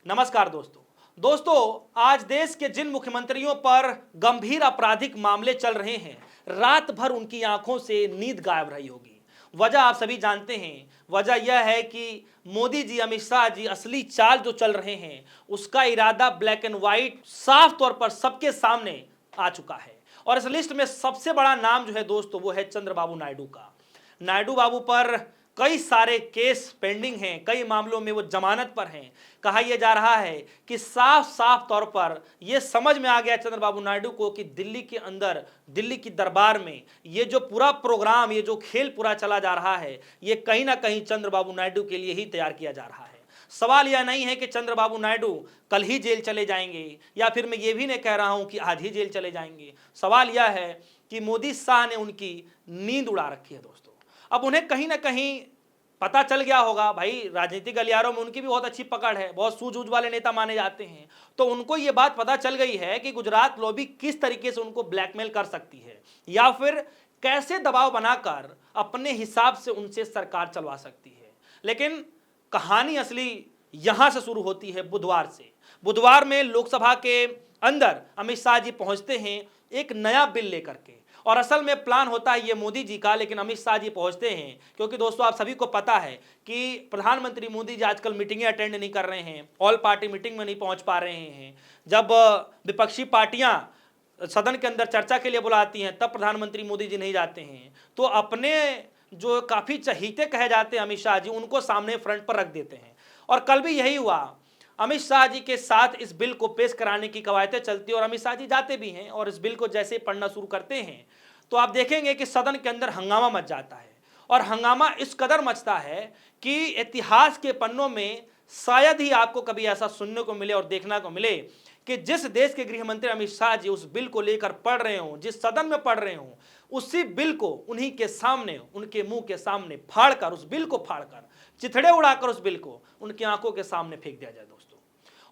नमस्कार दोस्तों आज देश के जिन मुख्यमंत्रियों पर गंभीर आपराधिक मामले चल रहे हैं, रात भर उनकी आंखों से नींद गायब रही होगी। वजह आप सभी जानते हैं। वजह यह है कि मोदी जी, अमित शाह जी असली चाल जो चल रहे हैं उसका इरादा ब्लैक एंड व्हाइट साफ तौर पर सबके सामने आ चुका है। और इस लिस्ट में सबसे बड़ा नाम जो है दोस्तों वो है चंद्रबाबू नायडू का। नायडू बाबू पर कई सारे केस पेंडिंग हैं, कई मामलों में वो जमानत पर हैं। कहा यह जा रहा है कि साफ साफ तौर पर यह समझ में आ गया चंद्रबाबू नायडू को कि दिल्ली के अंदर, दिल्ली की दरबार में ये जो पूरा प्रोग्राम, ये जो खेल पूरा चला जा रहा है, ये कहीं ना कहीं चंद्रबाबू नायडू के लिए ही तैयार किया जा रहा है। सवाल यह नहीं है कि चंद्रबाबू नायडू कल ही जेल चले जाएंगे, या फिर मैं ये भी नहीं कह रहा हूं कि आज ही जेल चले जाएंगे। सवाल यह है कि मोदी शाह ने उनकी नींद उड़ा रखी है दोस्तों। अब उन्हें कहीं ना कहीं पता चल गया होगा, भाई राजनीतिक गलियारों में उनकी भी बहुत अच्छी पकड़ है, बहुत सूझबूझ वाले नेता माने जाते हैं। तो उनको ये बात पता चल गई है कि गुजरात लॉबी किस तरीके से उनको ब्लैकमेल कर सकती है, या फिर कैसे दबाव बनाकर अपने हिसाब से उनसे सरकार चलवा सकती है। लेकिन कहानी असली यहां से शुरू होती है बुधवार से। बुधवार में लोकसभा के अंदर अमित शाह जी पहुंचते हैं एक नया बिल लेकर के, और असल में प्लान होता है ये मोदी जी का, लेकिन अमित शाह जी पहुंचते हैं क्योंकि दोस्तों आप सभी को पता है कि प्रधानमंत्री मोदी जी आजकल मीटिंगें अटेंड नहीं कर रहे हैं, ऑल पार्टी मीटिंग में नहीं पहुंच पा रहे हैं। जब विपक्षी पार्टियां सदन के अंदर चर्चा के लिए बुलाती हैं तब प्रधानमंत्री मोदी जी नहीं जाते हैं, तो अपने जो काफ़ी चहीते कहे जाते हैं अमित शाह जी, उनको सामने फ्रंट पर रख देते हैं। और कल भी यही हुआ, अमित शाह जी के साथ इस बिल को पेश कराने की कवायतें चलती और अमित शाह जी जाते भी हैं, और इस बिल को जैसे पढ़ना शुरू करते हैं तो आप देखेंगे कि सदन के अंदर हंगामा मच जाता है। और हंगामा इस कदर मचता है कि इतिहास के पन्नों में शायद ही आपको कभी ऐसा सुनने को मिले और देखने को मिले कि जिस देश के गृह मंत्री अमित शाह जी उस बिल को लेकर पढ़ रहे हों, जिस सदन में पढ़ रहे हों, उसी बिल को उन्हीं के सामने, उनके मुंह के सामने फाड़कर, उस बिल को फाड़कर, चिथड़े उड़ाकर उस बिल को उनकी आंखों के सामने फेंक दिया जाए दोस्तों।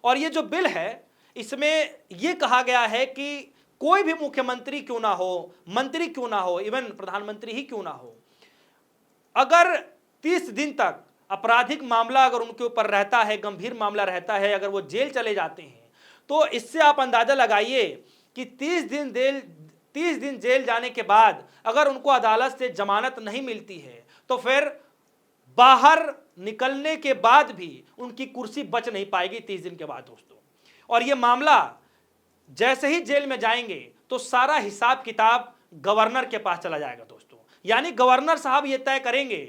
और ये जो बिल है, इसमें यह कहा गया है कि कोई भी मुख्यमंत्री क्यों ना हो, मंत्री क्यों ना हो, इवन प्रधानमंत्री ही क्यों ना हो, अगर 30 दिन तक आपराधिक मामला अगर उनके ऊपर रहता है, गंभीर मामला रहता है, अगर वो जेल चले जाते हैं, तो इससे आप अंदाजा लगाइए कि 30 दिन जेल जाने के बाद अगर उनको अदालत से जमानत नहीं मिलती है तो फिर बाहर निकलने के बाद भी उनकी कुर्सी बच नहीं पाएगी 30 दिन के बाद दोस्तों। और ये मामला जैसे ही जेल में जाएंगे तो सारा हिसाब किताब गवर्नर के पास चला जाएगा दोस्तों। यानी गवर्नर साहब ये तय करेंगे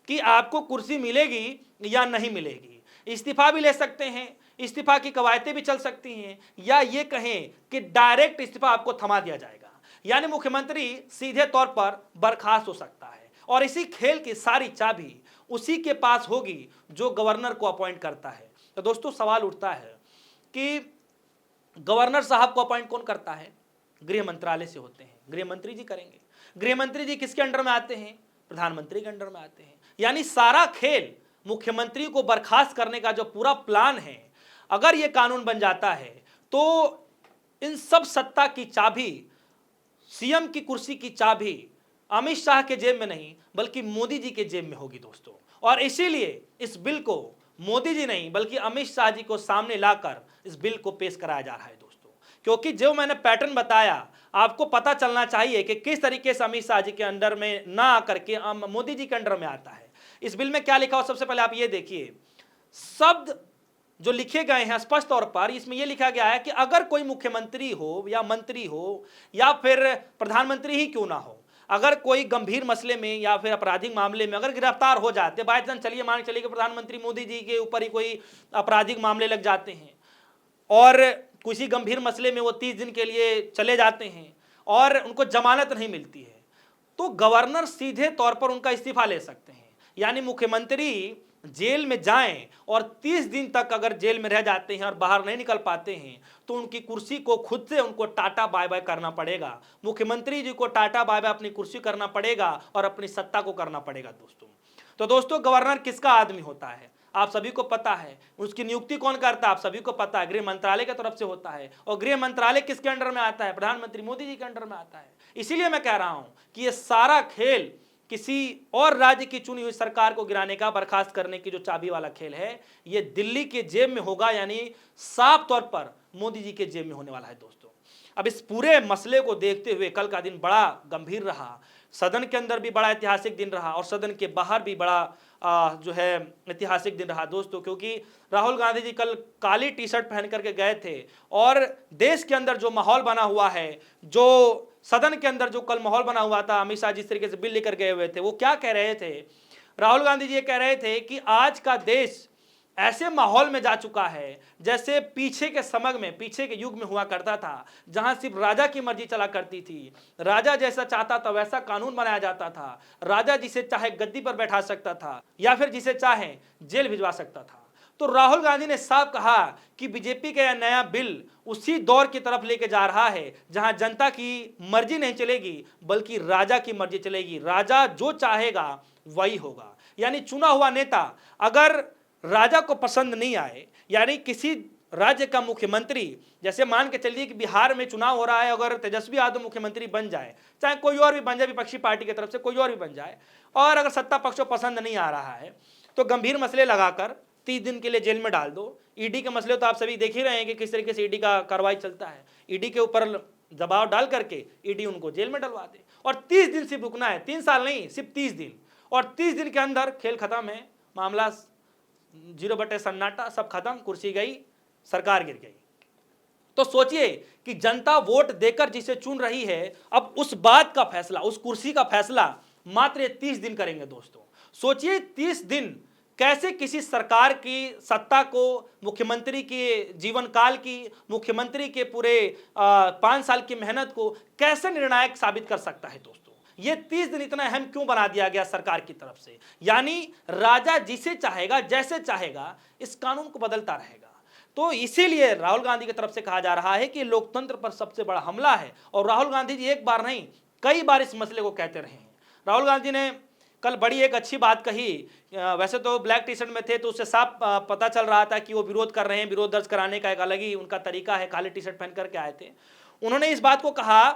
कि आपको कुर्सी मिलेगी या नहीं मिलेगी। इस्तीफा भी ले सकते हैं, इस्तीफा की कवायतें भी चल सकती हैं, या ये कहें कि डायरेक्ट इस्तीफा आपको थमा दिया जाएगा। यानी मुख्यमंत्री सीधे तौर पर बर्खास्त हो सकता है, और इसी खेल की सारी चाबी उसी के पास होगी जो गवर्नर को अपॉइंट करता है। तो दोस्तों सवाल उठता है कि गवर्नर साहब को अपॉइंट कौन करता है? गृह मंत्रालय से होते हैं, गृह मंत्री जी करेंगे। गृह मंत्री जी किसके अंडर में आते हैं? प्रधानमंत्री के अंडर में आते हैं। यानी सारा खेल मुख्यमंत्री को बर्खास्त करने का जो पूरा प्लान है, अगर यह कानून बन जाता है तो इन सब सत्ता की चाबी, सीएम की कुर्सी की चाबी अमित शाह के जेब में नहीं बल्कि मोदी जी के जेब में होगी दोस्तों। और इसीलिए इस बिल को मोदी जी नहीं बल्कि अमित शाह जी को सामने लाकर इस बिल को पेश कराया जा रहा है दोस्तों। क्योंकि जो मैंने पैटर्न बताया, आपको पता चलना चाहिए कि किस तरीके से अमित शाह जी के अंडर में ना आकर के मोदी जी के अंडर में आता है। इस बिल में क्या लिखा हो, सबसे पहले आप ये देखिए, शब्द जो लिखे गए हैं स्पष्ट तौर पर इसमें यह लिखा गया है कि अगर कोई मुख्यमंत्री हो या मंत्री हो या फिर प्रधानमंत्री ही क्यों ना हो, अगर कोई गंभीर मसले में या फिर आपराधिक मामले में अगर गिरफ्तार हो जाते, बाय चांस चलिए मान चलिए कि प्रधानमंत्री मोदी जी के ऊपर ही कोई आपराधिक मामले लग जाते हैं और किसी गंभीर मसले में वो 30 दिन के लिए चले जाते हैं और उनको जमानत नहीं मिलती है, तो गवर्नर सीधे तौर पर उनका इस्तीफा ले सकते हैं। यानी मुख्यमंत्री जेल में जाएं और 30 दिन तक अगर जेल में रह जाते हैं और बाहर नहीं निकल पाते हैं तो उनकी कुर्सी को खुद से उनको टाटा बाय बाय करना पड़ेगा। मुख्यमंत्री जी को टाटा बाय बाय अपनी कुर्सी करना पड़ेगा और अपनी सत्ता को करना पड़ेगा दोस्तों। तो दोस्तों गवर्नर किसका आदमी होता है आप सभी को पता है, उसकी नियुक्ति कौन करता है आप सभी को पता है, गृह मंत्रालय की तरफ से होता है। और गृह मंत्रालय किसके अंडर में आता है? प्रधानमंत्री मोदी जी के अंडर में आता है। इसीलिए मैं कह रहा हूं कि यह सारा खेल किसी और राज्य की चुनी हुई सरकार को गिराने का, बर्खास्त करने की जो चाबी वाला खेल है, ये दिल्ली के जेब में होगा, यानी साफ तौर पर मोदी जी के जेब में होने वाला है दोस्तों। अब इस पूरे मसले को देखते हुए कल का दिन बड़ा गंभीर रहा, सदन के अंदर भी बड़ा ऐतिहासिक दिन रहा और सदन के बाहर भी बड़ा जो है ऐतिहासिक दिन रहा दोस्तों, क्योंकि राहुल गांधी जी कल काली टी शर्ट पहन करके गए थे और देश के अंदर जो माहौल बना हुआ है, जो सदन के अंदर जो कल माहौल बना हुआ था, अमित शाह जिस तरीके से बिल लेकर गए हुए थे, वो क्या कह रहे थे? राहुल गांधी जी ये कह रहे थे कि आज का देश ऐसे माहौल में जा चुका है जैसे पीछे के समय में, पीछे के युग में हुआ करता था, जहां सिर्फ राजा की मर्जी चला करती थी, राजा जैसा चाहता था वैसा कानून बनाया जाता था, राजा जिसे चाहे गद्दी पर बैठा सकता था या फिर जिसे चाहे जेल भिजवा सकता था। तो राहुल गांधी ने साफ कहा कि बीजेपी का यह नया बिल उसी दौर की तरफ लेके जा रहा है जहां जनता की मर्जी नहीं चलेगी बल्कि राजा की मर्जी चलेगी, राजा जो चाहेगा वही होगा। यानी चुना हुआ नेता अगर राजा को पसंद नहीं आए, यानी किसी राज्य का मुख्यमंत्री, जैसे मान के चलिए कि बिहार में चुनाव हो रहा है, अगर तेजस्वी यादव मुख्यमंत्री बन जाए, चाहे कोई और भी बन जाए, विपक्षी पार्टी की तरफ से कोई और भी बन जाए, और अगर सत्ता पक्ष को पसंद नहीं आ रहा है तो गंभीर मसले लगाकर 30 दिन के लिए जेल में डाल दो। ईडी के मसले तो आप सभी देख ही रहे हैं कि किस तरीके से ईडी का कार्रवाई चलता है, ईडी के ऊपर दबाव डाल करके ईडी उनको जेल में डलवा दे और 30 दिन सिर्फ रुकना है, 3 साल नहीं, सिर्फ 30 दिन, और 30 दिन के अंदर खेल खत्म है, मामला 0 बटे सन्नाटा, सब खत्म, कुर्सी गई, सरकार गिर गई। तो सोचिए कि जनता वोट देकर जिसे चुन रही है, अब उस बात का फैसला, उस कुर्सी का फैसला मात्र 30 दिन करेंगे दोस्तों। सोचिए 30 दिन कैसे किसी सरकार की सत्ता को, मुख्यमंत्री के जीवन काल की, मुख्यमंत्री के पूरे 5 साल की मेहनत को कैसे निर्णायक साबित कर सकता है दोस्तों। ये 30 दिन इतना अहम क्यों बना दिया गया सरकार की तरफ से? यानी राजा जिसे चाहेगा, जैसे चाहेगा, इस कानून को बदलता रहेगा। तो इसीलिए राहुल गांधी की तरफ से कहा जा रहा है कि लोकतंत्र पर सबसे बड़ा हमला है, और राहुल गांधी जी एक बार नहीं कई बार इस मसले को कहते रहे हैं। राहुल गांधी ने कल बड़ी एक अच्छी बात कही, वैसे तो ब्लैक टी शर्ट में थे तो उससे साफ पता चल रहा था कि वो विरोध कर रहे हैं, विरोध दर्ज कराने का एक अलग ही उनका तरीका है, काले टी शर्ट पहन करके आए थे। उन्होंने इस बात को कहा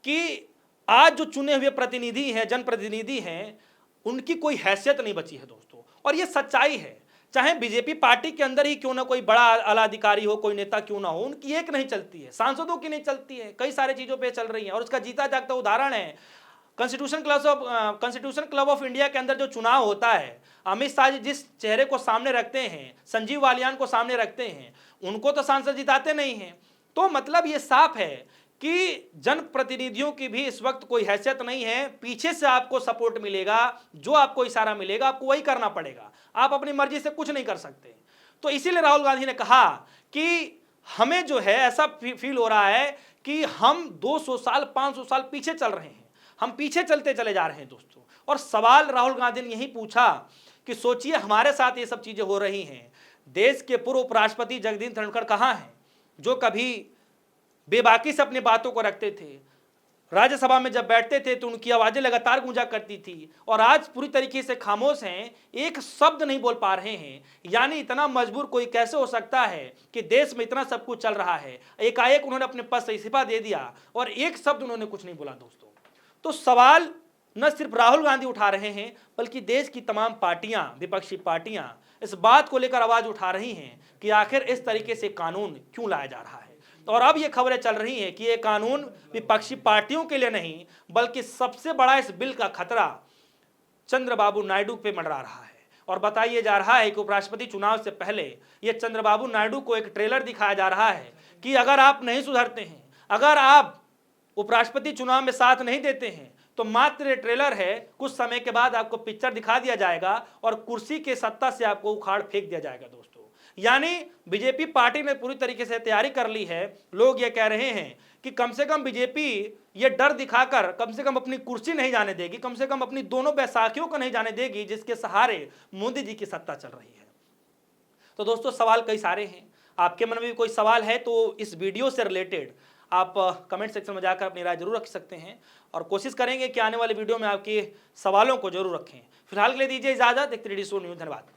कि आज जो चुने हुए प्रतिनिधि हैं, जनप्रतिनिधि हैं, उनकी कोई हैसियत नहीं बची है दोस्तों, और ये सच्चाई है। चाहे बीजेपी पार्टी के अंदर ही क्यों ना कोई बड़ा आला अधिकारी हो, कोई नेता क्यों ना हो, उनकी एक नहीं चलती है, सांसदों की नहीं चलती है, कई सारी चीजों पे चल रही है। और उसका जीता जागता उदाहरण है कॉन्स्टिट्यूशन क्लब ऑफ इंडिया के अंदर जो चुनाव होता है, अमित शाह जी जिस चेहरे को सामने रखते हैं, संजीव बालियान को सामने रखते हैं, उनको तो सांसद जिताते नहीं हैं। तो मतलब ये साफ है कि जनप्रतिनिधियों की भी इस वक्त कोई हैसियत नहीं है। पीछे से आपको सपोर्ट मिलेगा, जो आपको इशारा मिलेगा आपको वही करना पड़ेगा, आप अपनी मर्जी से कुछ नहीं कर सकते। तो इसीलिए राहुल गांधी ने कहा कि हमें जो है ऐसा फील हो रहा है कि हम 200 साल 500 साल पीछे चल रहे हैं, हम पीछे चलते चले जा रहे हैं दोस्तों। और सवाल राहुल गांधी ने यही पूछा कि सोचिए हमारे साथ ये सब चीजें हो रही हैं, देश के पूर्व उपराष्ट्रपति जगदीप धनखड़ कहाँ हैं, जो कभी बेबाकी से अपनी बातों को रखते थे, राज्यसभा में जब बैठते थे तो उनकी आवाजें लगातार गूंजा करती थी, और आज पूरी तरीके से खामोश हैं, एक शब्द नहीं बोल पा रहे हैं। यानी इतना मजबूर कोई कैसे हो सकता है कि देश में इतना सब कुछ चल रहा है, एकाएक उन्होंने अपने पद से इस्तीफा दे दिया और एक शब्द उन्होंने कुछ नहीं बोला दोस्तों। तो सवाल न सिर्फ राहुल गांधी उठा रहे हैं बल्कि देश की तमाम पार्टियां, विपक्षी पार्टियां इस बात को लेकर आवाज उठा रही हैं कि आखिर इस तरीके से कानून क्यों लाया जा रहा है। और अब ये खबरें चल रही हैं कि ये कानून विपक्षी पार्टियों के लिए नहीं बल्कि सबसे बड़ा इस बिल का खतरा चंद्रबाबू नायडू पे मंडरा रहा है। और बताइए जा रहा है कि उपराष्ट्रपति चुनाव से पहले ये चंद्रबाबू नायडू को एक ट्रेलर दिखाया जा रहा है कि अगर आप नहीं सुधरते हैं, अगर आप उपराष्ट्रपति चुनाव में साथ नहीं देते हैं तो मात्र ट्रेलर है, कुछ समय के बाद आपको पिक्चर दिखा दिया जाएगा और कुर्सी के सत्ता से आपको उखाड़ फेंक दिया जाएगा दोस्तों। यानी बीजेपी पार्टी ने पूरी तरीके से तैयारी कर ली है। लोग ये कह रहे हैं कि कम से कम बीजेपी ये डर दिखाकर कम से कम अपनी कुर्सी नहीं जाने देगी, कम से कम अपनी दोनों बैसाखियों को नहीं जाने देगी जिसके सहारे मोदी जी की सत्ता चल रही है। तो दोस्तों सवाल कई सारे हैं, आपके मन में भी कोई सवाल है तो इस वीडियो से रिलेटेड आप कमेंट सेक्शन में जाकर अपनी राय जरूर रख सकते हैं, और कोशिश करेंगे कि आने वाले वीडियो में आपके सवालों को जरूर रखें। फिलहाल के लिए दीजिए इजाजत, देखते रहिए न्यूज़। धन्यवाद।